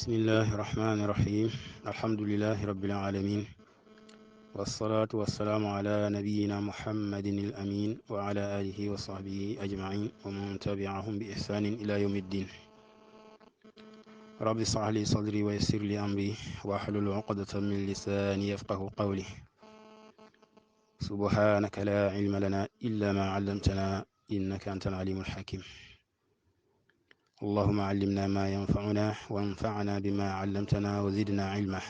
بسم الله الرحمن الرحيم الحمد لله رب العالمين والصلاة والسلام على نبينا محمد الأمين وعلى آله وصحبه أجمعين ومن تبعهم بإحسان إلى يوم الدين رب اشرح لي صدري ويسر لي أمري واحلل عقدة من لساني يفقه قولي سبحانك لا علم لنا إلا ما علمتنا إنك أنت العليم الحكيم اللهم علمنا ما ينفعنا وانفعنا بما علمتنا وزدنا علما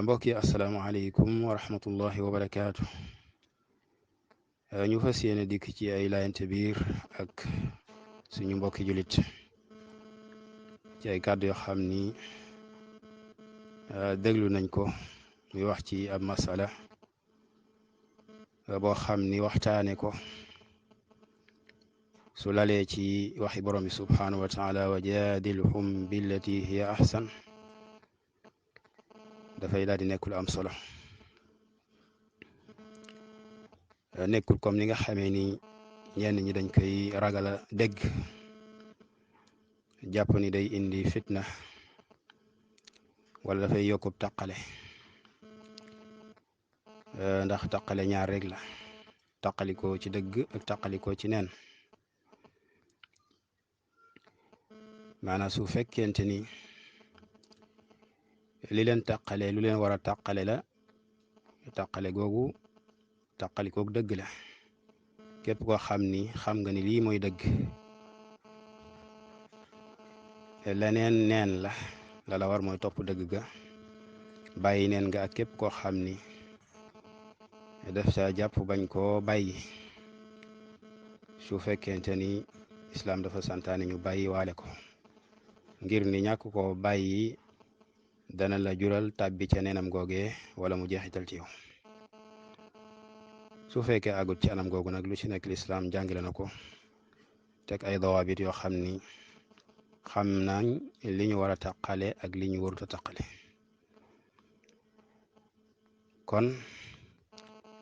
mbokk yi asalaamaaleykum wa rahmatullahi wa barakaatu ñu fas yéene dikk ci ay laayante biir ak suñu mbokki julit ci ay kàddu yoo xam ni déglu nañ ko muy wax ci ab masala boo xam ni waxtaane ko su lalee ci waxi borom bi subhaanahu wa taala wa jaadilhum billati hiya ahsan dafay daal di nekkul am solo nekkul comme ni nga xamee ni ñenn ñi dañ koy ragala dégg jàpp ni day indi fitna wala dafay yokkub taqale ndax taqale ñaar rek la taqalikoo ci dëgg ak taqalikoo ci neen maanaam su fekkente ni li leen taqale lu leen war a taqale la taqale googu taqalikoog dëgg la képp koo xam ni xam nga ni lii mooy dëgg leneen neen la war mooy topp dëgg ga bàyyi neen nga ak képp koo xam ni def sa jàpp bañ koo bàyyi su fekkente ni islaam dafa santaane ñu bàyyi waale ko ngir ni ñàkk koo bàyyi dana la jural tàbbi ca neenam googee wala mu jeexital ci yow su fekkee àggut ci anam googu nag lu ci nekk lislaam jàngale na ko teg ay dawaabit yoo xam ni xam nañ li ñu war a taqale ak li ñu warut a taqale kon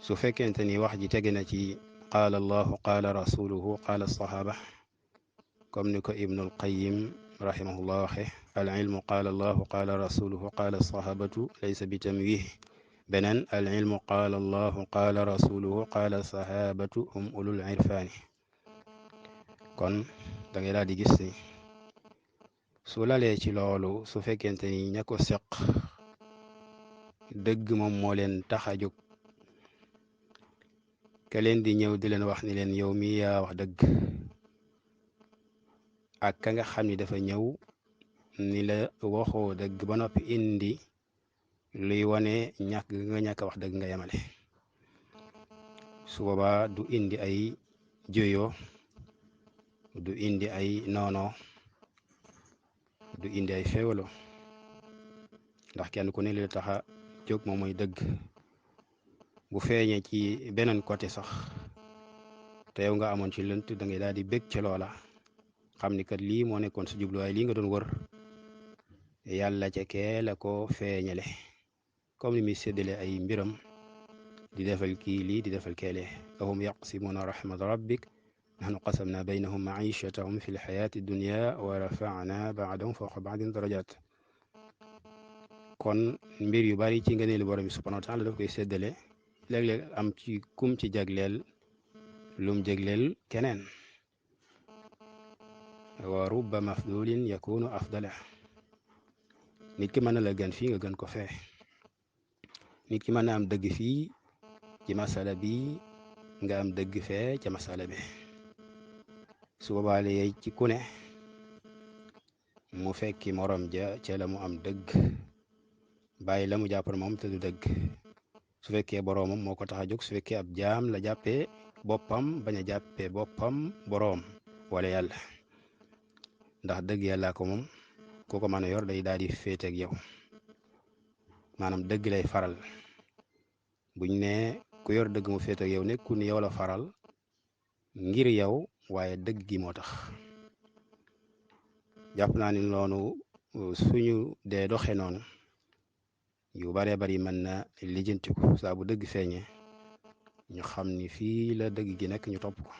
su fekkente ni wax ji tege na ci qaala allahu qaala rasuluhu qaala sahaaba comme ni ko ibnul qayim rahimahullah waxe al ilmu qaala allahu qaala rasuluhu qaala sahabatu laysa bi tamwih beneen al ilmu qaala allahu qaala rasuluhu qaala sahabatu hum ulul irfaani kon da ngay daal di gis ni su lalee ci loolu su fekkente ni ña ko seq dëgg moom moo leen tax a jóg ka leen di ñëw di leen wax ni leen yow mi yaa wax dëgg ak ka nga xam ni dafa ñëw ni la waxoo dëgg ba noppi indi luy wane ñàkk wax dëgg nga yemale su boobaa du indi ay juyoo du indi ay noono du indi ay féewalo ndax kenn ku ne li tax a jóg moom mooy dëgg bu feeñee ci beneen côté sax te yow nga amoon ci lënt da ngay daal di bég ci loola xam ni kat lii moo nekkoon sa jubluwaay lii nga doon wër yàlla ca kee la ko feeñale comme ni muy séddale ay mbiram di defal kii lii di defal keelee ahum yaqsimuna rahmat rabbik nahnu qasamna baynahum maichatahum fi lxayaati dunya wa rafana baadahum fawqa baadin darajat kon mbir yu bari ci ngëneelu borom bi subhanahu wa taala daf koy séddale léeg-léeg am ci kum ci jagleel lum jagleel keneen wa rubba mafdulin yakunu afdala nit ki mën na la gën fii nga gën ko fee nit ki mën na am dëgg fii ci masala bi nga am dëgg fee ca masala bi su boobaa yey ci ku ne mu fekki morom ja ca la mu am dëgg bàyyi la mu jàppal moom te du dëgg su fekkee boroomam moo ko tax a jóg su fekkee ab jaam la jàppee boppam bañ a jàppee boppam boroom wala yàlla ndax dëgg yàllaa ko moom ku ko mën a yor day daal di féete ak yow maanaam dëgg lay faral buñ ne ku yor dëgg mu féete ak yow nekku ni yow la faral ngir yow waaye dëgg gi moo tax jàpp naa ni noonu suñu dee doxe noonu yu baree bari mën na lijjantiku saa bu dëgg feeñee ñu xam ni fii la dëgg gi nekk ñu topp ko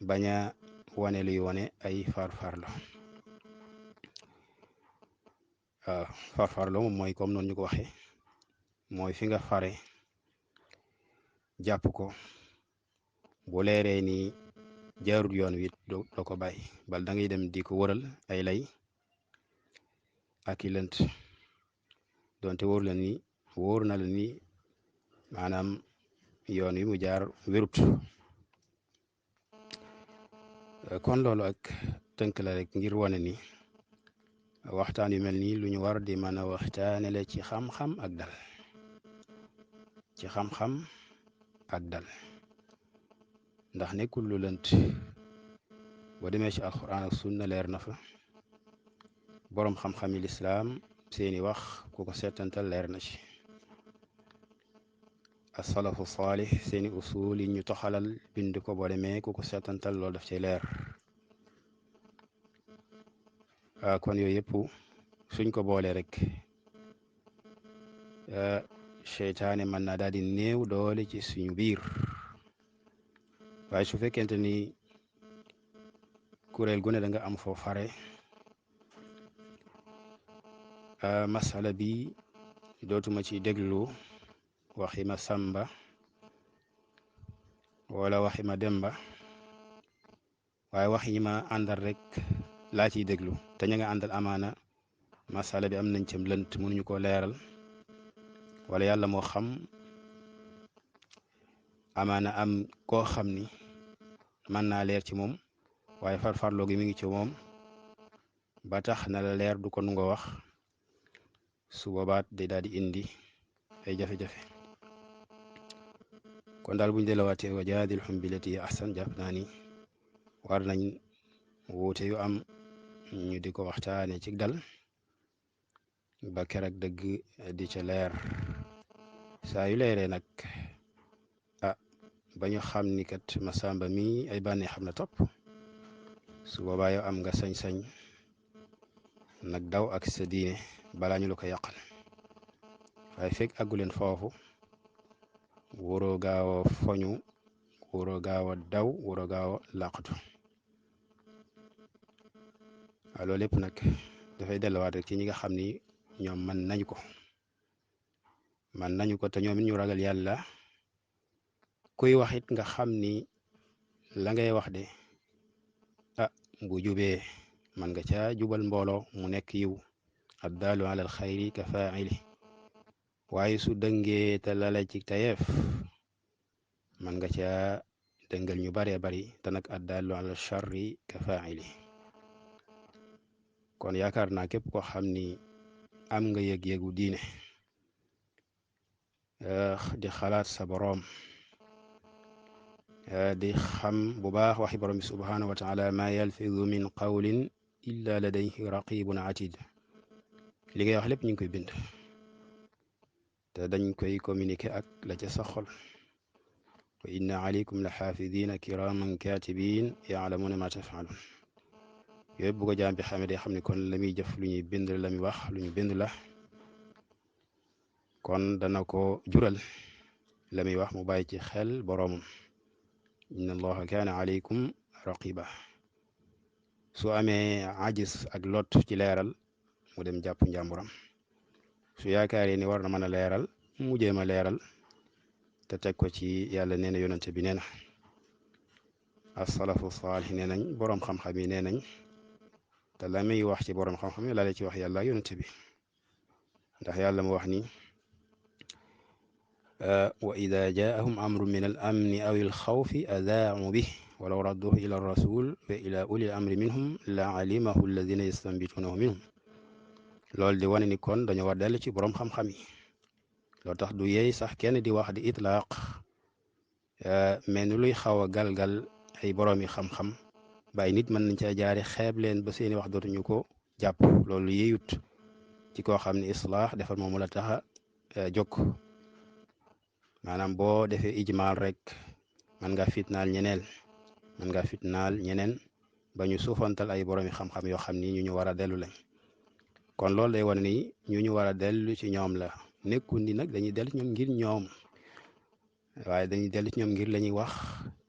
bañ a wane luy wane ay farfarlo waaw farfarlo moom mooy comme noonu ñu ko waxee mooy fi nga fare jàpp ko bu leeree ni jaarut yoon wi doo ko bàyyi bal da ngay dem di ko wëral ay lay ak i lënt donte wóor na la ni maanaam yoon wi mu jaar wérut kon loolu ak tënk la rek ngir wane ni waxtaan yu mel nii lu ñu war di mën a waxtaane la ci xam-xam ak dal ci xam-xam ak dal ndax nekkul lu lënt boo demee ci alquran ak sunna leer na fa boroom xam-xami lislaam seeni wax ku ko seetantal leer na ci asalafu saalih seeni usul yi ñu toxalal bind ko boo demee ku ko seetantal loolu daf ci leer kon yooyu yëpp suñ ko boolee rek seytaane mën naa daal di néew doole ci suñu biir waaye su fekkente ni kuréel gu ne da nga am foo fare masala bi dootuma ci déglu waxi ma sàmba wala waxi ma demba waaye wax yi ma àndal rek laa ciy déglu te ña nga àndal amaana masala bi am nañ cam lënt mënuñu ko leeral wala yàlla moo xam amaana am koo xam ni mën naa leer ci moom waaye farfarloo gi mi ngi ci moom ba tax na la leer du ko nu nga wax su boobaat day daal di indi ay jafe-jafe kon daal buñ delawaatee wa jaadilhum billati hiya ahsan jàpp naa ni war nañ wuute yu am ñu di ko waxtaane ci dal ba keroog dëgg di ca leer saa yu leeree nag ba ñu xam ni kat Masamba mi ay bànnee xam na topp su boobaa yow am nga sañ-sañ nag daw ak sa diine balaa ñu la ko yàqal waaye fekk àgguleen foofu wóoroo gaaw a foñu wóoroo gaaw a daw wóoroo gaaw a làqatu waaw loolu lépp nag dafay delluwaat rek ci ñi nga xam ni ñoom man nañu ko te ñoom it ñu ragal yàlla kuy wax it nga xam ni la ngay wax de bu jubee man nga caa jubal mbooloo mu nekk yiw addaalu ala al xayri ka faa'ili waaye su dëngee te lala ci tayeef man nga caa dëngal ñu baree bari te nag addaalu ala charri ka faa'ili kon yaakaar naa képp koo xam ni am nga yëg-yëgu diine di xalaat sa boroom di xam bu baax waxi borom bi subhaanahu wa taala ma yalfidu min qawlin illa ladayhi raqibun atid li ngay wax lépp ñu ngi koy bind te dañ koy communiquer ak la ca sa xol wa inna alaykum la xaafidina kiraman katibin yaalamuna ma tafaalun yooyu bu ko jaam bi xamee day xam ne kon la muy jëf lu ñuy bind la muy wax lu ñu bind la kon dana ko jural la muy wax mu bàyyi ci xel boroomam inna allaha kaana alaykum raqiba su amee ajis ak lot ci leeral mu dem jàpp njàmburam su yaakaaree ni war na mën a leeral mu jéem a leeral te teg ko ci yàlla nee na yonente bi nee na asalafu saalih nee nañ boroom xam-xam yi nee nañ te la muy wax ci boroom xam-xam yi la ci wax yàlla ak yonente bi ndax yàlla mu wax ni wa ida jaahum amru min al amni aw il xawfi adaau bih walaw radduhu ila rasul wa ila ulil amri minhum la alimahu alladina yastanbitunahu minhum loolu di wane ni kon dañoo war dellu ci boroom xam-xam yi loo tax du yeey sax kenn di wax di itlaaq mais ni luy xaw a galgal ay boroom yi xam-xam bàyyi nit mën nañ caa jaare xeeb leen ba seeni wax dootuñu ko jàpp loolu yeeyut ci koo xam ne islaax defar moomu la taxa jokk maanaam boo defee ijmaal rek mën nga fitnaal ñeneen ba ñu suufantal ay boroomi xam-xam yoo xam ni ñu war a dellu lañ kon loolu day wane ni ñu war a dellu ci ñoom la nekkul ni nag dañuy dellu ci ñoom ngir ñoom waaye dañuy dellu ci ñoom ngir la ñuy wax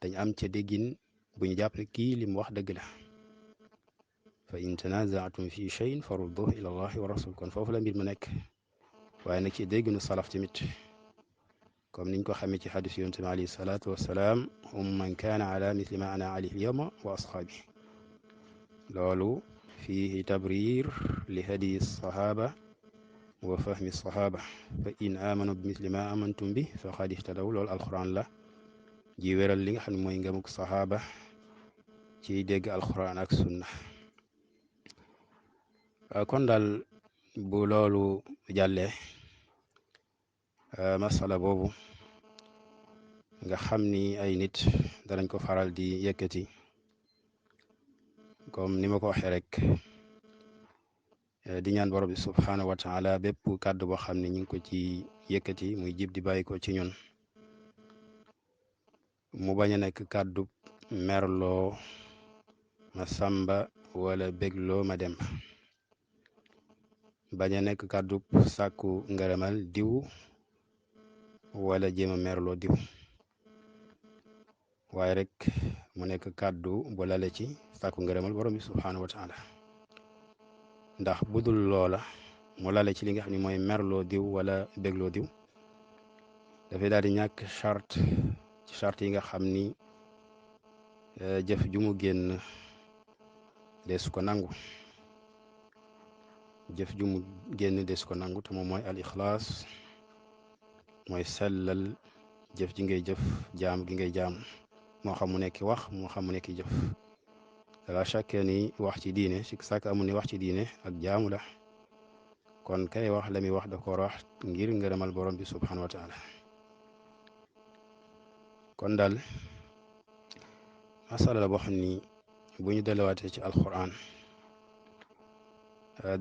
dañ am ca déggin bu ñu jàpp ne kii li mu wax dëgg la fa in tanazaatum fi cheyin farudduhu ila allahi wa rasul kon foofu la mbir mu nekk waaye nag ci dégg nu salaf tamit comme niñ ko xamee ci xadis yonent bi alayhi salaatu wassalaam man kaana ala misli ma ana alayhi alyawma wa ashaabi loolu fiihi tabrir li hadiyi sahaba wa fahmi sahaba fa in amanu bi misli ma amantum bi faqad ihtadaw loolu alquran la ji wéral li nga xam ne mooy ngëmuk sahaaba ci dégg alquran ak sunna kon daal bu loolu jàllee masala boobu nga xam ni ay nit danañ ko faral di yëkkati comme ni ma ko waxee rek di ñaan borom bi subhaanahu wa taala bépp kàddu boo xam ne ñu ngi ko ci yëkkati muy jib di bàyyi ko ci ñun mu bañ a nekk kàddu merloo ma sàmba wala bégloo ma demba bañ a nekk kàddu sàkku ngërëmal diw wala jéem a merloo diw waaye rek mu nekk kàddu bu lale ci sàkku ngërëmal borom bi subhaanahu wa taala ndax budul loola mu lale ci li nga xam ne mooy merloo diw wala bégloo diw dafay daal di ñàkk charte ci charte yi nga xam ni jëf ju mu génn deesu ko nangu jëf ju mu génn deesu ko nangu te moom mooy al ixlaas mooy sellal jëf ji ngay jëf jaam gi ngay jaam moo xam mu nekk wax moo xam mu nekk jëf la chaque ni wax ci diine si sàkk amul ni wax ci diine ak jaamu la kon kay wax la muy wax da ko wax ngir ngërëmal borom bi subhanahu wa taala kon daal masala la boo xam ni bu ñu delluwaatee ci alquran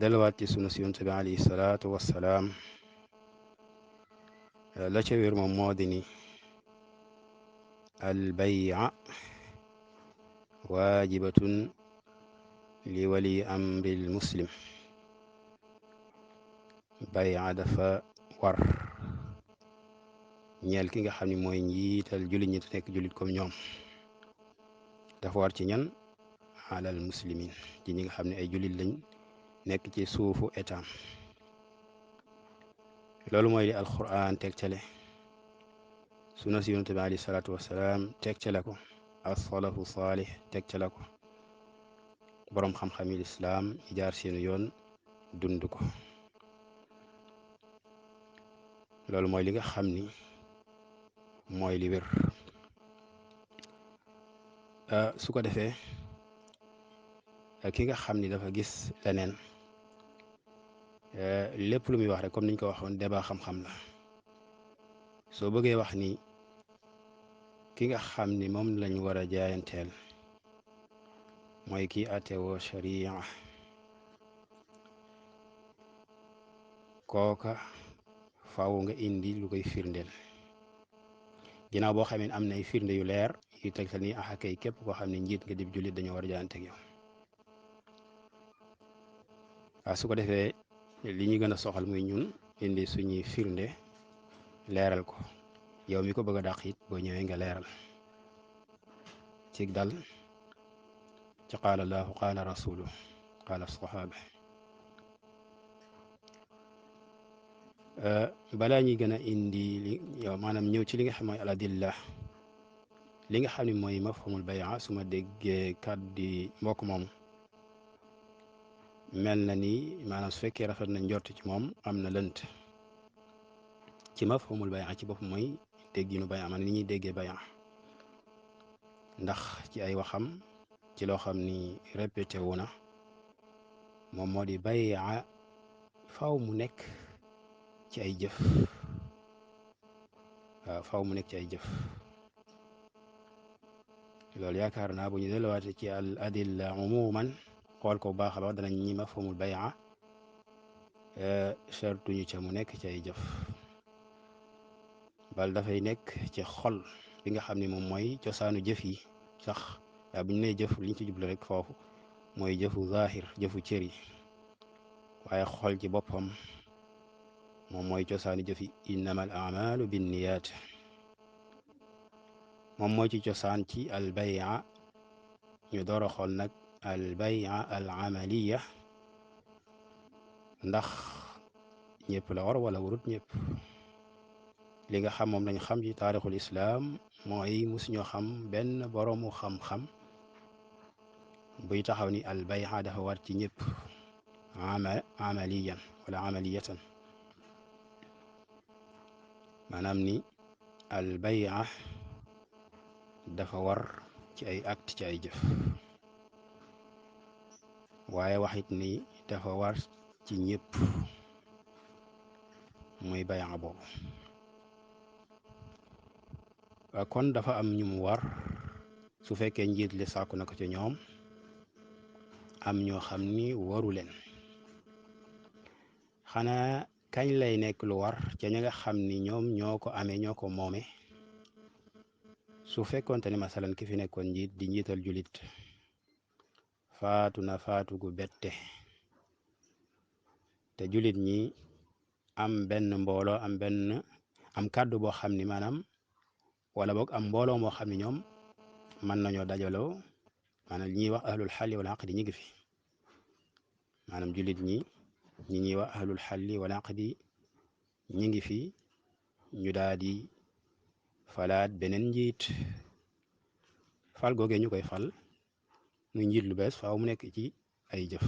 delluwaat ci sunu si yonent bi alayhi salaatu wassalaam la ca wér moom moo di ni al bay'a waajibatun li wali amril muslim bay'a dafa war ñeel ki nga xam ne mooy njiital jullit ñi te nekk jullit comme ñoom dafa war ci ñan alal muslimin ci ñi nga xam ne ay jullit lañ nekk ci suufu état loolu mooy li alquran tegtale sunna si yonent bi alayhi salaatu wasalaam tegtale ko as-salafu saalih tegtale ko boroom xam-xami lislaam yi jaar seenu yoon dund ko loolu mooy li nga xam ni mooy li wér su ko defee ki nga xam ni dafa gis leneen lépp lu muy wax rek comme niñ ko waxoon débat xam-xam la soo bëggee wax ni ki nga xam ni moom lañ war a jaayanteel mooy kii atewoo sharia kooka faaw nga indi lu koy firndeel ginnaaw boo xamee am na ay firnde yu leer yu tegtal ni kay képp koo xam ne njiit nga dib jullit dañoo war a jaayanteeg yow waaw su ko defee li ñu gën a soxal muy ñun indi suñuy firnde leeral ko yow mi ko bëgg a dàq it boo ñëwee nga leeral ci dal ci qaala allahu qaala rasulu qaala sahaba balaa ñuy gën a indi li yow maanaam ñëw ci li nga xam mooy al adilla li nga xam ne mooy mafhumul bay'a su ma déggee kàddu mbokk moom mel na ni maanaam su fekkee rafet na njort ci moom am na lënt ci mafhumul bay'a ci bopp mooy dégginu bay'a man ni ñuy déggee bay'a ndax ci ay waxam ci loo xam ni répété wu na moom moo di bay'a faw mu nekk ci ay jëf waaw faw mu nekk ci ay jëf loolu yaakaar naa bu ñu delluwaatee ci al adilla umuman xool ko bu baax a baax danañ ñi mafhumul bay'a sartuñu ca mu nekk ci ay jëf bal dafay nekk ci xol bi nga xam ne moom mooy cosaanu jëf yi sax waaye bu ñu nee jëf liñ ci jublu rek foofu mooy jëfu zahir jëfu cër yi waaye xol ci boppam moom mooy cosaanu jëf yi innamal a'malu binniyaat moom mooy ci cosaan ci al bay'a ñu door a xool nag al bay'a al amaliya ndax ñëpp la war wala warut ñëpp. li nga xam moom lañ xam ci taarixul islaam mooy musuñoo xam benn boroomu xam-xam buy taxaw ni al bay'a dafa war ci ñëpp amaliyan wala amaliyatan, maanaam ni al bay'a dafa war ci ay acte ci ay jëf, waaye waxit ni dafa war ci ñëpp muy bay'a boobu. kon dafa am ñu mu war su fekkee njiit li sàkku na ko ci ñoom, am ñoo xam ni waru leen. xanaa kañ lay nekk lu war ca ña nga xam ni ñoom ñoo ko amee ñoo ko moome. su fekkoonte ni masalan ki fi nekkoon njiit di njiital julit faatu na faatu gu bette, te julit ñi am benn mbooloo am kàddu boo xam ni maanaam wala boog am mbooloo moo xam ne ñoom mën nañoo dajaloo, maanaam li ñuy wax ahlul xalli wala aqdi ñi ngi fi. maanaam julit ñi ñuy wax ahlul xalli wala aqdi ñi ngi fi, ñu daal di falaat beneen njiit. fal googee ñu koy fal muy njiit lu bees faaw mu nekk ci ay jëf,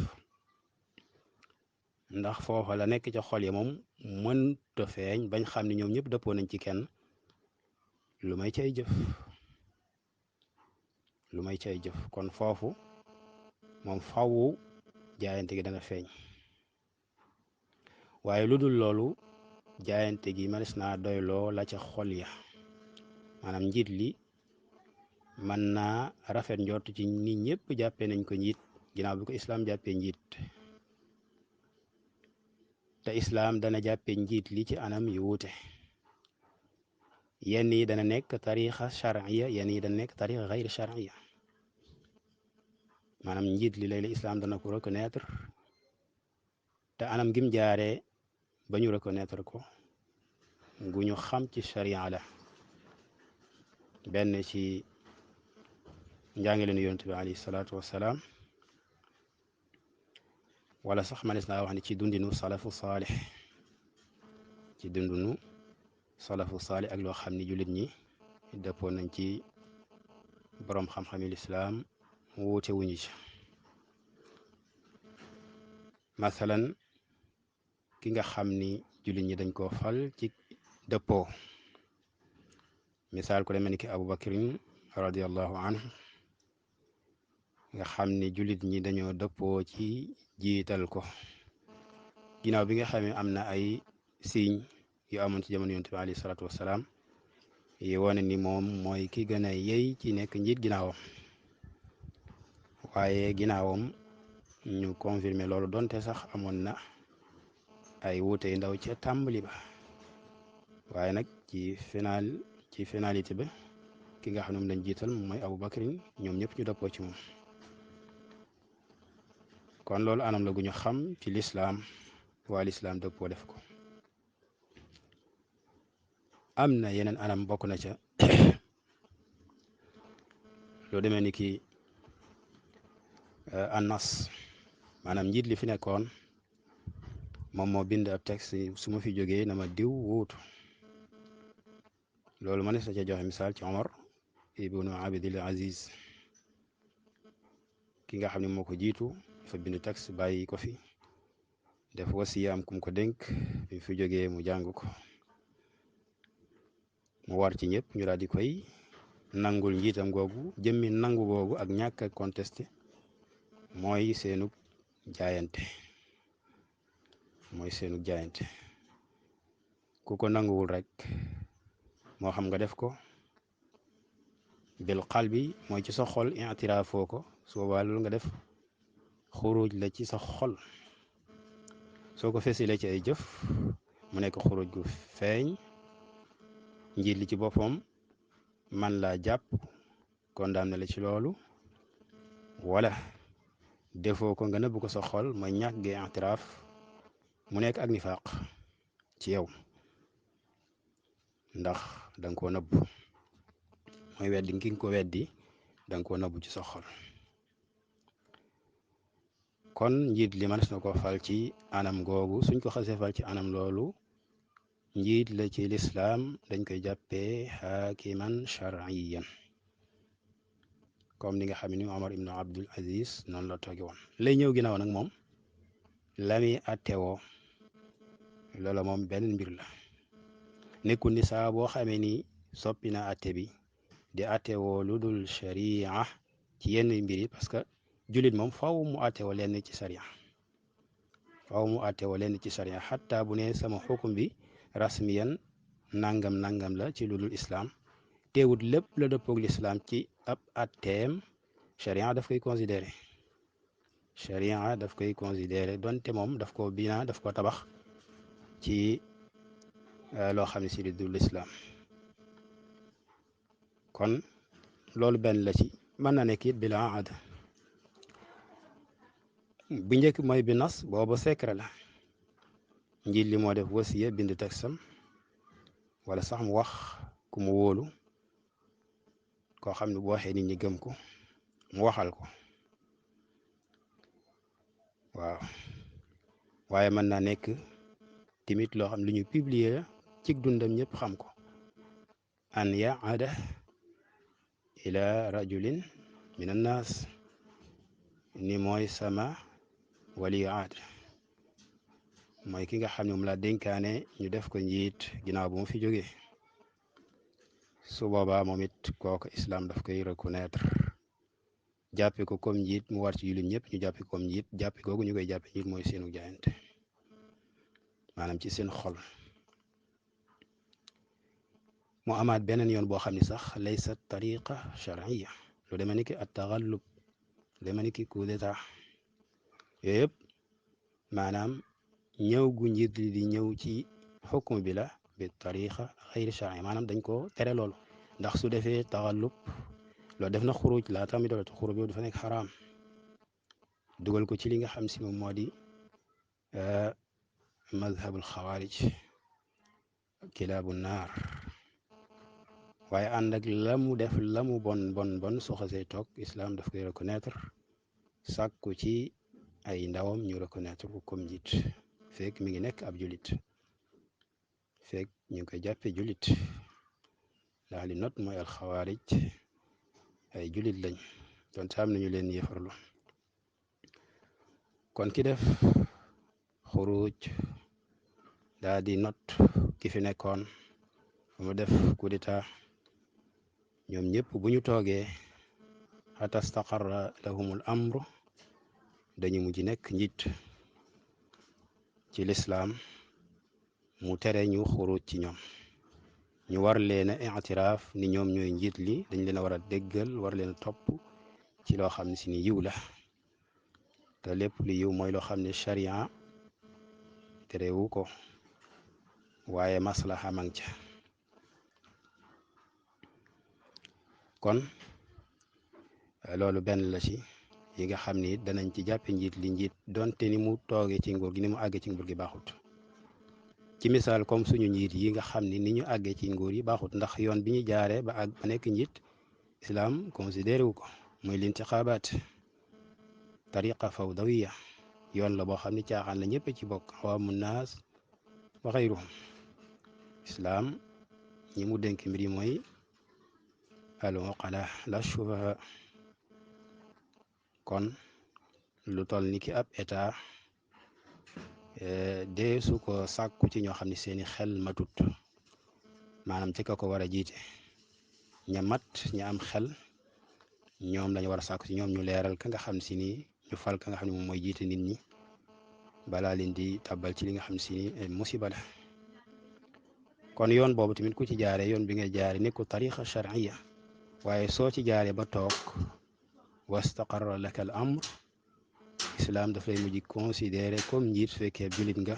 ndax foofa la nekk ca xol ya moom mënta feeñ bañ xam ne ñoom ñëpp dëppoo nañ ci kenn lu may ci ay jëf, kon foofu moom fawwu jaayante gi dana feeñ. waaye lu dul loolu jaayante gi mënees naa doyloo la ca xol ya, maanaam njiit li mën naa rafet njort ci ni ñëpp jàppee nañ ko njiit ginnaaw bi ko islaam jàppee njiit, te islaam dana jàppee njiit li ci anam yu wuute. yenn yi dana nekk tarixa shar'iyya, yenn yi dana nekk tarixa xayri shar'iyya. maanaam njiit li lay la islaam dana ko reconnaître te anam gim jaaree ba ñu reconnaître ko gu ñu xam ci sharia la. benn ci njàngaleenu yonent bi alayhi salaatu wassalaam, wala sax manes naa wax ni ci dundinu salafu saalix, ak loo xam ni jullit ñi dëppoon nañ ci boroom xam-xami lislaam wuute wuñu ci. masalan ki nga xam ni jullit ñi dañ koo fal ci dëppoo, misaal ko demee ni ki Abu Bakrin radiallahu anhu nga xam ni jullit ñi dañoo dëppoo ci jiital ko ginnaaw bi nga xamee am na ay signe yu amoon ci jamono yonent bi alayhi salaatu wassalaam yi wane ni moom mooy ki gën a yey ci nekk njiit ginnaawam. waaye ginnaawam ñu confirmer loolu donte sax amoon na ay wuute yu ndaw ca tàmbali ba, waaye nag ci finalité ba ki nga xam ne moom lañ jiital mooy Abu Bakrin, ñoom ñëpp ñu dëppoo ci moom. kon loolu anam la gu ñu xam ci lislaam, waa lislaam dëppoo def ko. am na yeneen anam bokk na ca loo demee ni ki annas, maanaam njiit li fi nekkoon moom moo bind ab texte su ma fi jógee na ma diw wuutu. loolu mënees na ca joxe misaal ci Omar ibnu Abdil Aziz, ki nga xam ne moo ko jiitu dafa bind texte bàyyi ko fi, def wasiya am kum ko dénk, bi fi jógee mu jàng ko, mu war ci ñëpp ñu daal di koy nangul njiitam googu. jëmmi nangu googu ak ñàkk a contesté mooy seenug jaayante. ku ko nanguwul rek moo xam nga def ko bil qalbi mooy ci sa xol i'tiraafoo ko, su boobaa loolu nga def xuruj la ci sa xol. soo ko fesilee ci ay jëf mu nekk xuruj gu feeñ, njiit li ci boppam man laa jàpp condamné la ci loolu, wala defoo ko nga nëbb ko sa xol mooy ñàkk gi i'tiraaf mu nekk ak nifaaq ci yow ndax danga koo nëbb, mooy weddi ngi ko weddi danga koo nëbb ci sa xol. kon njiit li mënees na ko fal ci anam googu suñ ko xasee fal ci anam loolu njiit la ci lislaam dañ koy jàppee xaakiman shar'iyan comme ni nga xam ne Omar ibnu Abdul Aziz noonu la tooge woon lay ñëw ginnaaw nag moom la muy attewoo loola moom benn mbir la nekkul ni saa boo xamee ni soppi na atte bi di attewoo lu dul sharia ci yenn mbir yi parce que jullit moom faw mu attewoo lenn ci sharia faw mu attewoo lenn ci sharia xatta bu ne sama xukum bi rasmiyan nangam nangam la ci lu dul islaam teewut lépp la dëppoog lislaam ci ab atteem sharia daf koy considéré sharia daf koy considéré donte moom daf ko bina daf ko tabax ci loo xam ne si du lislaam kon loolu benn la ci mën na nekk it bila aada bu njëkk mooy bi nas boobu secret la njiit li moo def wasiya bind textam wala sax mu wax ku mu wóolu koo xam ne bu waxee nit ñi gëm ko mu waxal ko waaw waaye mën naa nekk timit loo xam lu ñu publier la ci dundam ñëpp xam ko an yaada ila rajulin min annaas ni mooy sama wali aad mooy ki nga xam ne moom la dénkaane ñu def ko njiit ginnaaw bu mu fi jógee su boobaa moom it kooku islam daf koy reconnaître jàppe ko comme njiit mu war ci jullit ñëpp ñu jàppe comme njiit jàppe googu ñu koy jàppe njiit mooy seenu jaayante maanaam ci seen xol mu amaat beneen yoon boo xam ne sax laysa tariqa shar'iyya lu demee ni ki at taxallub lu demee ni ki coup d'état yooyu yëpp maanaam ñëw gu njiit li di ñëw ci xukm bi la bi tariqa xayri shar'iyya maanaam dañ ko tere loolu ndax su defee taxallub loolu def na xuruj laa tamit doole xuruj boobu dafa nekk xaraam dugal ko ci li nga xam si moom moo di madhabul xawaarij kilaabu naar waaye ànd ak la mu def la mu bon bon bon soo xasee toog islam daf koy reconnaître sàkku ci ay ndawam ñu reconnaître ko comme njiit fekk mi ngi nekk ab julit fekk ñu ngi koy jàppee julit ndax li not mooy alxawaarij ay julit lañ doon saam nañu leen yëfarlu kon ki def xuruj daa di not ki fi nekkoon mu def coup d'état ñoom ñëpp bu ñu toogee xata staqarra lahumul amru dañu mujj nekk njiit ci lislaam mu tere ñu xuruj ci ñoom ñu war leen a i'tiraaf ni ñoom ñooy njiit li dañ leen a war a déggal war leen a topp ci loo xam ne si ni yiw la te lépp lu yiw mooy loo xam ne sharia terewu ko waaye maslaha mang ca kon loolu benn la ci yi nga xam ni danañ ci jàppe njiit li njiit donte ni mu toogee ci nguur gi ni mu àggee ci nguur gi baaxut ci misaal comme suñu njiit yi nga xam ni ñu àggee ci nguur yi baaxut ndax yoon bi ñu jaaree ba àgg ba nekk njiit islam considéré wu ko muy lintixaabaat tariqa fawdawiya yoon la boo xam ni caaxaan la ñëpp ci bokk awaamu naas wa xayruhum islam ñi mu dénk mbir yi mooy al uqala la shubaha kon lu toll ni ki ab état dee su ko sàkku ci ñoo xam ne seeni xel matut maanaam ci ka ko war a jiite ña mat ña am xel ñoom lañu war a sàkku ci ñoom ñu leeral ka nga xam si ni ñu fal ka nga xam ne moom mooy jiite nit ñi balaa leen di tàbbal ci li nga xam si ni musiba la kon yoon boobu tamit ku ci jaaree yoon bi nga jaare nekku tariqa shar'iyya waaye soo ci jaaree ba toog wastaqarra laka al amr islam daf lay mujj considéré comme njiit su fekkee julit nga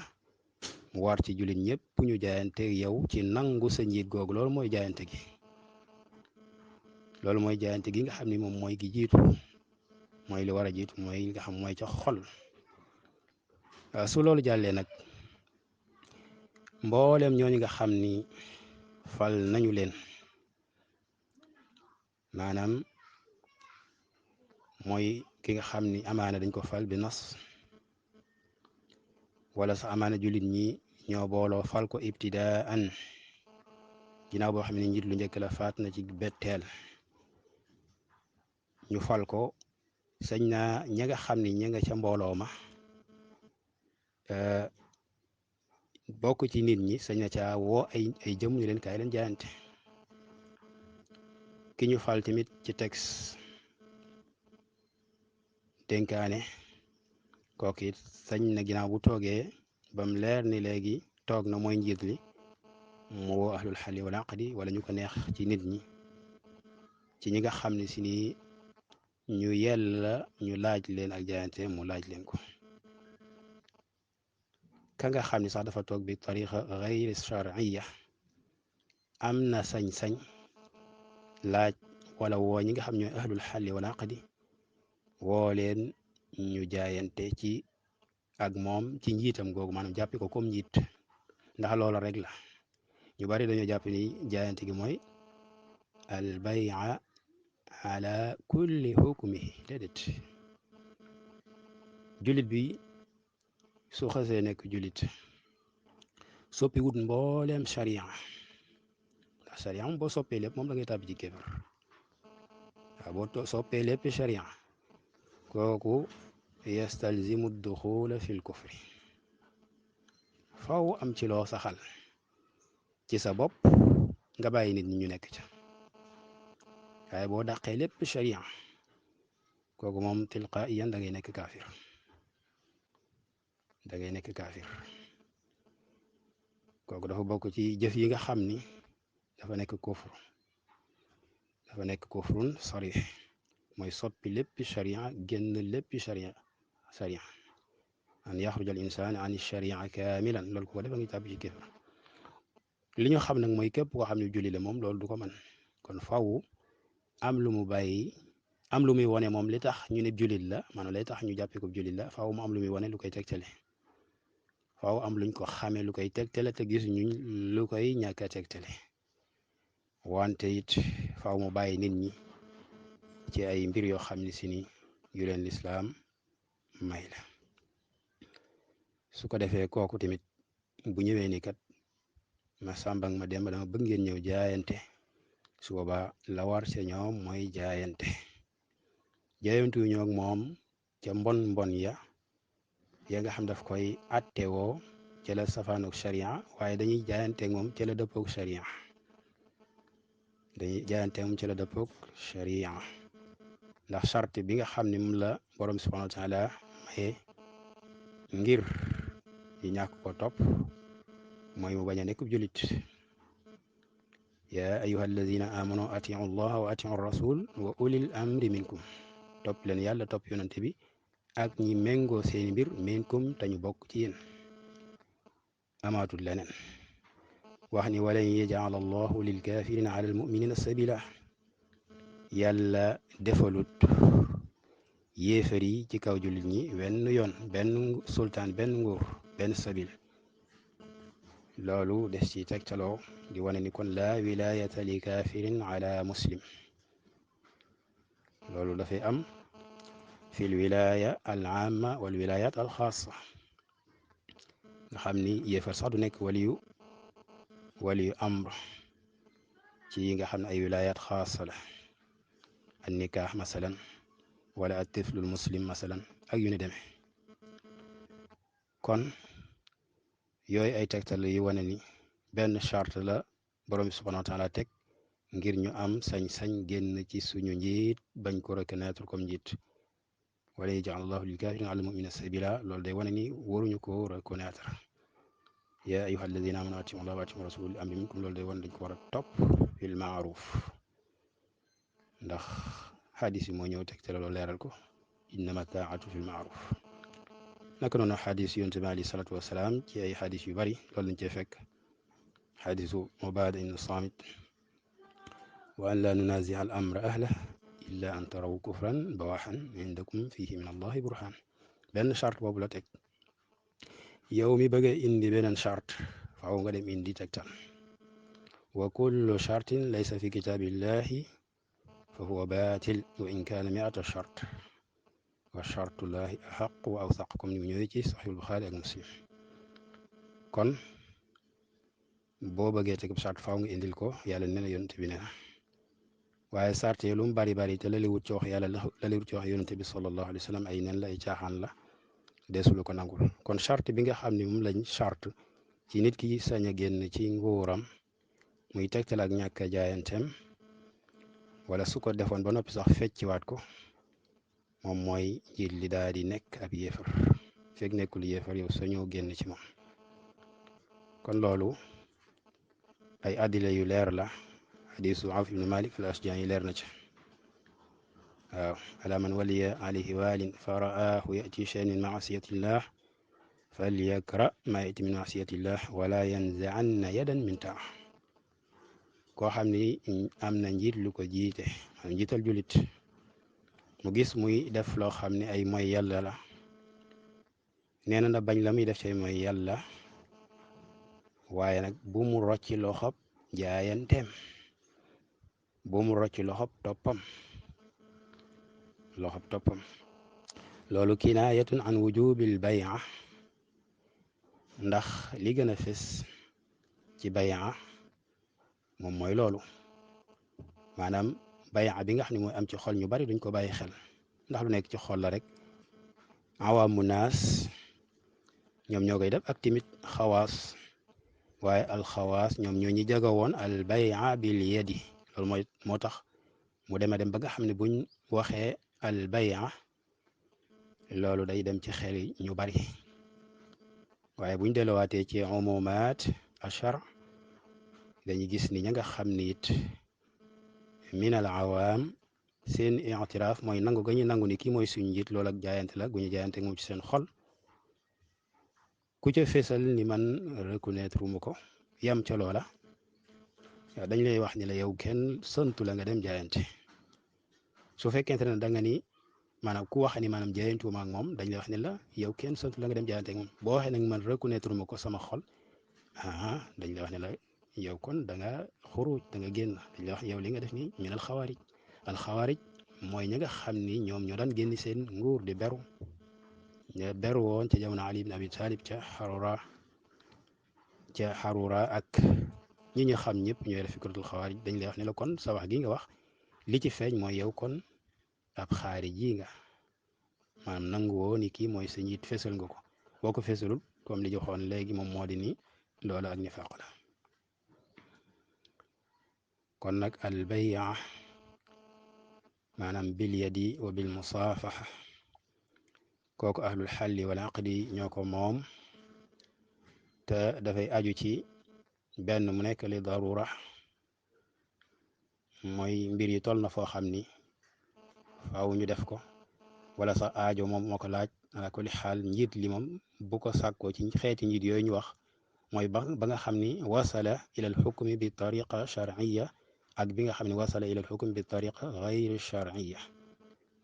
mu war ci julit ñëpp ñu jaayante yow ci nangu sa njiit googu loolu mooy jaayante gi loolu mooy jaayante gi nga xam ni moom mooy gi jiitu mooy li war a jiitu mooy li nga xam mooy ca xol su loolu jàllee nag mboolem ñooñu nga xam ni fal nañu leen maanaam mooy ki nga xam ni amaana dañ ko fal bi nas wala sax amaana jullit ñi ñoo booloo fal ko ibtidaan ginnaaw boo xam ne njiit lu njëkk la faat na ci betteel ñu fal ko sañ naa ña nga xam ni ña nga ca mbooloo ma bokk ci nit ñi sañ na caa woo ay jëm ñu leen kaay leen jaayante ki ñu fal tamit ci texte dénkaane kooku it sañ na ginnaaw bu toogee bam leer ni léegi toog na mooy njiit li mu woo ahlul xalli wal aqdi wala ñu ko neex ci nit ñi ci ñi nga xam ne si nii ñu yella ñu laaj leen ak jaayante mu laaj leen ko ka nga xam ne sax dafa toog bi tariqa gayri sharciya am na sañ-sañ laaj wala woo ñi nga xam ñooy ahlul xalli wal aqdi woo leen ñu jaayante ci ak moom ci njiitam googu maanaam jàppi ko comme njiit ndax loola rek la ñu bari dañoo jàpp ni jaayante gi mooy al bay'a ala kulli hukmihi déedéet jullit bi su xasee nekk jullit soppi wut mbooleem sharia ndax sharia moom boo soppee lépp moom da ngay tàbbi ci kéefar waaw boo soppee lépp sharia kooku yastalzimu duxula fi l kufri faw am ci loo saxal ci sa bopp nga bàyyi nit ñi ñu nekk ca waaye boo dàqee lépp sharia kooku moom tilqaiyan da ngay nekk kaafir da ngay nekk kaafir kooku dafa bokk ci jëf yi nga xam ni dafa nekk kufr dafa nekk kufrun sarix mooy soppi léppi sharia génn léppi sharia an yaxruja al insaan an sharia kaamilan loolu ko defa ngi tàbbi ci kéefar li ñu xam nag mooy képp koo xam ne julli la moom loolu du ko mën kon faw am lu mu bàyyi am lu muy wone moom li tax ñu ne jullit la maanaam lay tax ñu jàppee ko jullit la faaw mu am lu muy wone lu koy tegtale faaw am luñ ko xamee lu koy tegtale te gis ñu lu koy ñàkk a tegtale wante it faaw mu bàyyi nit ñi ci ay mbir yoo xam ne si ni yu leen lislaam may la su ko defee kooku tamit bu ñëwee ni kat ma sàmbang ma demba dama bëgg ngeen ñëw jaayante su boobaa la war ca ñoom mooy jaayante jaayantu ñoo ak moom ca mbon ya nga xam daf koy attewoo ca la safaanook sharia waaye dañuy jaayanteeg moom ca la dëppook sharia ndax charte bi nga xam ne moom la borom subhanahu wa taala maye ngir yi ñàkk ko topp mooy mu bañ a nekk julit yaa ayuha alladina amanu atiu allah wa atiu rasul wa ulil amri minkum topp leen yàlla topp yonante bi ak ñi méngoo seeni mbir minkum te ñu bokk ci yéen amaatul leneen wax ni walan yaj'ala allahu lil kafirina ala al muminina sabila yàlla defalut yéefar yi ci kaw jullit ñi benn yoon benn sultaan benn nguur benn sabil loolu des ci tegtaloo di wane ni kon laa wilayata li kafirin ala muslim loolu dafay am fi l wilaya al amma wal wilayat al xaasa nga xam ni yéefar sax du nekk waliyu amr ci yi nga xam ne ay wilayat xaasa la an nikaax masalan wala at tiflul muslim masalan ak yu ni demee kon yooyu ay tegtal yi wane ni benn charte la borom bi subhanahu wa taala teg ngir ñu am sañ-sañ génn ci suñu njiit bañ ko reconnaître comme njiit wala yaj'al allahu lil kafirina ala mu'minina sabila loolu day wane ni waruñu ko reconnaître yaa ayuha alladina amanu atiu allah wa atiu rasul amri minkum loolu day wane dañ ko war a topp fil maaruf ndax xadis yi moo ñëw tegtale loolu leeral ko innama taatu fil maaruf naka noonu xadis yonent bi alayhi salaatu wasalaam ci ay xadis yu bari loolu lañ cee fekk xadisu Ubaada ibn Saamit wa an laa nunaazia al amra ahlah illa an taraw kufran bawaxan indakum fihi min allahi burhan benn charte boobu la teg yow mi bëgg a indi beneen charte faaw nga dem indi tegtal wa kullu chartin laysa fi kitaabillahi fa huwa baatil wa in kaana miata charte wa chartullahi axaq wa awsaq comme ni mu ñëwee ci saxiixul Buxaari ak Muslim kon boo bëggee tegub sart faaw nga indil ko yàlla nee na yonent bi nee na waaye sart yi lu mu bari bari te laliwut ci wax yàlla laliwut ci wax yonent bi sallallahu alayhi wa sallam ay nen la ay caaxaan la deesulu ko nangul kon charte bi nga xam ne moom lañ charte ci nit ki sañ a génn ci nguuram muy tegtal ak ñàkk a jaayanteem wala su ko defoon ba noppi sax fecciwaat ko moom mooy njiit li daal di nekk ab yéefar fekk nekkul yéefar yow sañoo génn ci moom kon loolu ay addila yu leer la hadisu Awf ibn Malik al Ashja'i yi leer na ci waaw ala man waliya alayhi waalin fa ra'aahu yati shay'an min ma'siyatillah falyakra ma yati min ma'siyatillah wala yanza'anna yadan min taa koo xam ni am na njiit lu ko jiite am njiital julit mu gis muy def loo xam ne ay mooy yàlla la nee na bañ la muy def ci mooy yàlla waaye nag bu mu rocci loxob jaayanteem bu mu rocci loxob toppam loolu kinaayatun an wujubil bay'a ndax li gën a fës ci bay'a moom mooy loolu maanaam bay'a bi nga xam ne mooy am ci xol ñu bari duñ ko bàyyi xel ndax lu nekk ci xol la rek awaamu naas ñoom ñoo koy def ak timit xawaas waaye alxawaas ñoom ñoo ñi jago woon al bay'a bil yadi loolu moo tax mu dem ba nga xam ne buñ waxee al bay'a loolu day dem ci xel yi ñu bari waaye buñ delluwaatee ci umumaat achar dañuy gis ni ña nga xam ni it min al awaam seen i'tiraaf mooy nangu ga ñu nangu ni kii mooy suñu njiit loolu ak jaayante la gu ñu jaayante moom ci seen xol ku ca fesal ni man reconnaître mu ko yam ca loola dañ lay wax ni la yow kenn santu la nga dem jaayante su fekkente ne da nga ni maanaam ku wax ni maanaam jaayantuwuma ak moom dañ lay wax ni la yow kenn santu la nga dem jaayante ak moom boo waxee nag man reconnaître mu ko sama xol dañ lay wax ne la yow kon da nga xuruj da nga génn dañ lay wax yow li nga def ni min al xawaarij mooy ñi nga xam ni ñoom ñoo daan génn seen nguur di beru ña beru woon ca jamono Ali ibn Abi Talib ca xarura ak ñi ñu xam ñëpp ñooy def fikratul xawaarij dañ lay wax ne la kon sa wax gi nga wax li ci feeñ mooy yow kon ab xaarij yi nga maanaam nangu woo ni kii mooy sa njiit fesal nga ko boo ko fesalul comme li joxoon léegi moom moo di ni loolu ak nifaaq la kon nag al bay'a maanaam bil yadi wa bil musaafaxa kooku ahlul xalli wal aqdi ñoo ko moom te dafay aju ci benn mu nekk li darura mooy mbir yi toll na foo xam ni faaw ñu def ko wala sax aajo moom moo ko laaj ala kulli xaal njiit li moom bu ko sàkkoo ci xeeti njiit yooyu ñu wax mooy ba nga xam ni wasala ila al xukmi bi tariqa sharciya ak bi nga xam ne wasala ila al xukmi bi tariqa gayri sharciya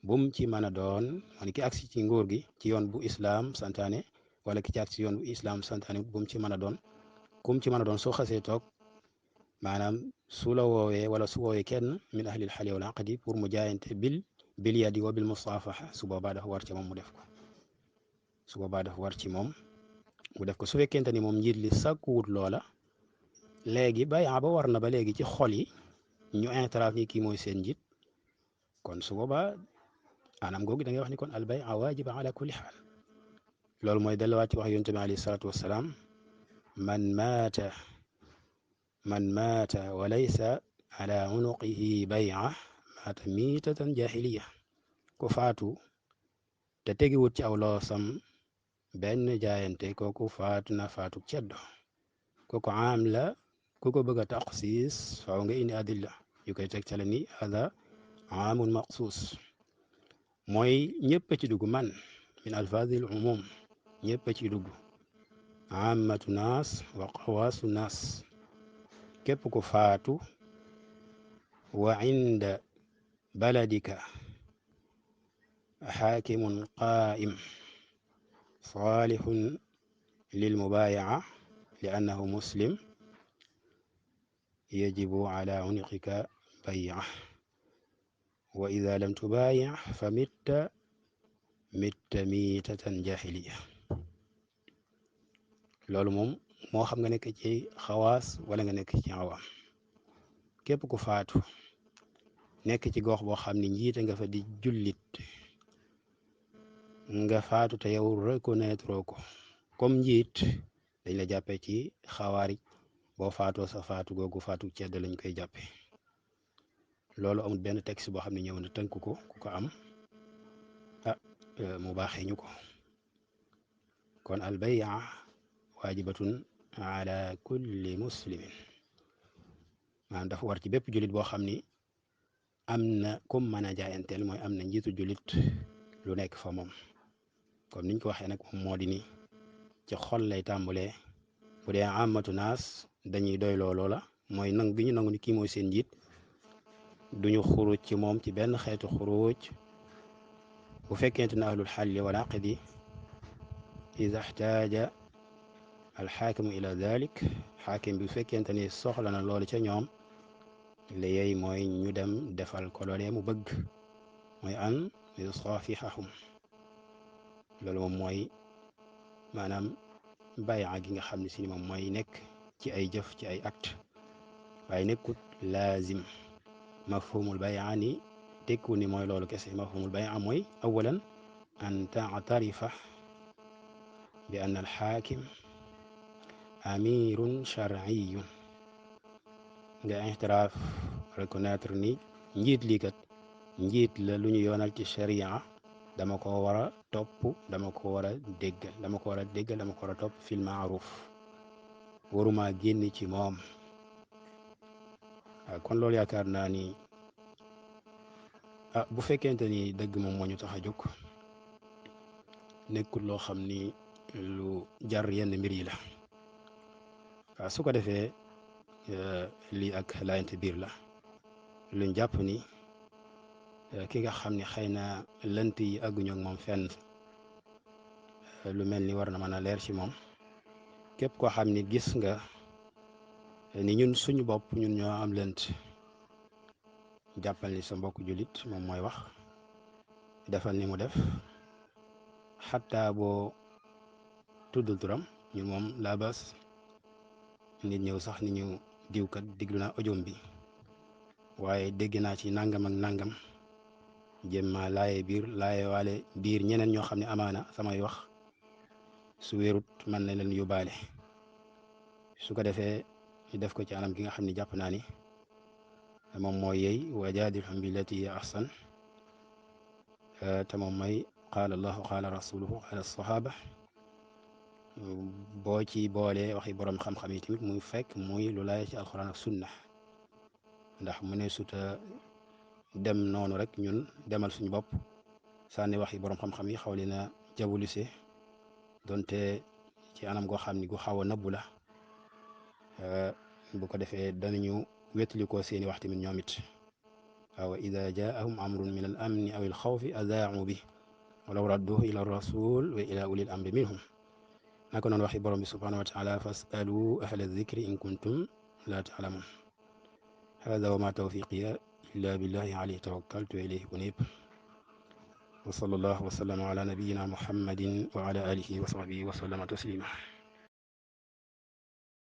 bum ci mën a doon man ki agsi ci nguur gi ci yoon bu islaam santaane wala ki ci agsi ci yoon bu islaam santaane bum ci mën a doon kum ci mën a doon soo xasee toog maanaam su la woowee wala su woowee kenn min ahlil xali wal aqdi pour mu jaayante bil yadi wa bil musaafaxa su boobaa dafa war ci moom mu def ko su boobaa dafa war ci moom mu def ko su fekkente ni moom njiit li sàkkuwut loola léegi bayaa ba war na ba léegi ci xol yi ñu intéraf ni kii mooy seen njiit kon su boobaa anam googu da ngay wax ni kon al bay'a waajiba ala kulli xaal loolu mooy delluwaat ci wax yonent bi alayhi salaatu wassalaam man maata wa laysa ala unuqihi bay'a maata miitatan jahiliya ku faatu te tegiwut ci aw loosam benn jaayante kooku faatu na faatu ceddo kooku am la ku ko bëgg a taxsiis faaw nga indi adilla yu koy tegtale ni hada aamun maqsuus mooy ñëpp a ci dugg man min alfaadil umum ñëpp a ci dugg aamatu naas wa xawaasu naas képp ku faatu wa inda baladika xaakimun qaa'im saalihun lil mubaaya'a li annahu muslim yajibu ala uniqika bay'a wa ida lam tubaayi' fa mitta miitatan jahiliya loolu moom moo xam nga nekk ci xawaas wala nga nekk ci awaam képp ku faatu nekk ci gox boo xam ni njiite nga fa di jullit nga faatu te yow reconnaître ko comme njiit dañ la jàppee ci xawaarij boo faatoo sa faatu googu faatu cedd lañ koy jàppe loolu amul benn texte boo xam ne ñëw na tënk ko ku ko am mu baaxee ñu ko kon al bay'a waajibatun ala kulli muslimin maanaam dafa war ci bépp jullit boo xam ni am na comme mën a jaayanteel mooy am na njiitu jullit lu nekk fa moom comme niñ ko waxee nag moom moo di ni ci xol lay tàmbalee bu dee amatu naas dañuy doy loola mooy nangu gi ñu nangu ni kii mooy seen njiit duñu xuruj ci moom ci benn xeetu xuruj bu fekkente ne ahlul xalli wal aqdi ida xtaaja alxaakimu ila dalik xaakim bi bu fekkente ni soxla na loolu ca ñoom li yey mooy ñu dem defal ko loolee mu bëgg mooy an yusaafihahum loolu moom mooy maanaam bay'a gi nga xam ne si ni moom mooy nekk ci ay jëf ci ay acte waaye nekkut laazim mafhumul bay'a ni tekku ni mooy loolu kese mafhumul bay'a mooy awalan an taatarifa bi anna alxaakim amirun shar'iyun nga ixtiraaf reconnaître ni njiit lii kat njiit la lu ñu yoonal ci sharia dama ko war a topp dama ko war a déggal dama ko war a déggal dama ko war a topp fil maaruf waruma génn ci moom waaw kon loolu yaakaar naa ni bu fekkente ni dëgg moom moo ñu tax a jóg nekkul loo xam ni lu jar yenn mbir yi la waaw su ko defee lii ak laayante biir la luñ jàpp ni ki nga xam ne xëy na lënt yi àgguñu ak moom fenn lu mel ni war na mën a leer ci moom képp koo xam ni gis nga ni ñun suñu bopp ñun ñoo am lënt jàppal ni sa mbokk jullit moom mooy wax defal ni mu def xataa boo tuddul turam ñun moom laa bas nit ñëw sax ni ñu diwkat diglu naa audio bi waaye dégg naa ci nangam ak nangam jéem ma laaye biir laaye waale biir ñeneen ñoo xam ne amaana samay wax su wérut man na leen yóbbaale su ko defee ñu def ko ci anam gi nga xam ne jàpp naa ni moom mooy yey wa jaadilhum billati hiya ahsan te moom mooy qaala allahu qaala rasuluhu qaala sahaba boo ci boolee waxi borom xam-xam yi tamit muy fekk muy lu laay ci alquran ak sunna ndax mu ne suta dem noonu rek ñun demal suñu bopp sànni waxi borom xam-xam yi xaw li na jabulise donte ci anam goo xam ni gu xaw a nëbbu la bu ko defee danañu wétlikoo seeni wax tamit ñoom it waaw ida jaahum amrun min al amni aw al xawfi adaau bi walaw radduhu ila rasul wa ila ulil amri minhum naka noonu waxi borom bi subhanahu wa taala fasalu ahla dikri in kuntum la taalamun hada wa ma tawfiqiya illa billahi alayhi tawakkaltu wa ilayhi unib wa sallallahu wa sallama ala nabiyina muhammadin wa ala alihi wa sahbihi wa sallama taslima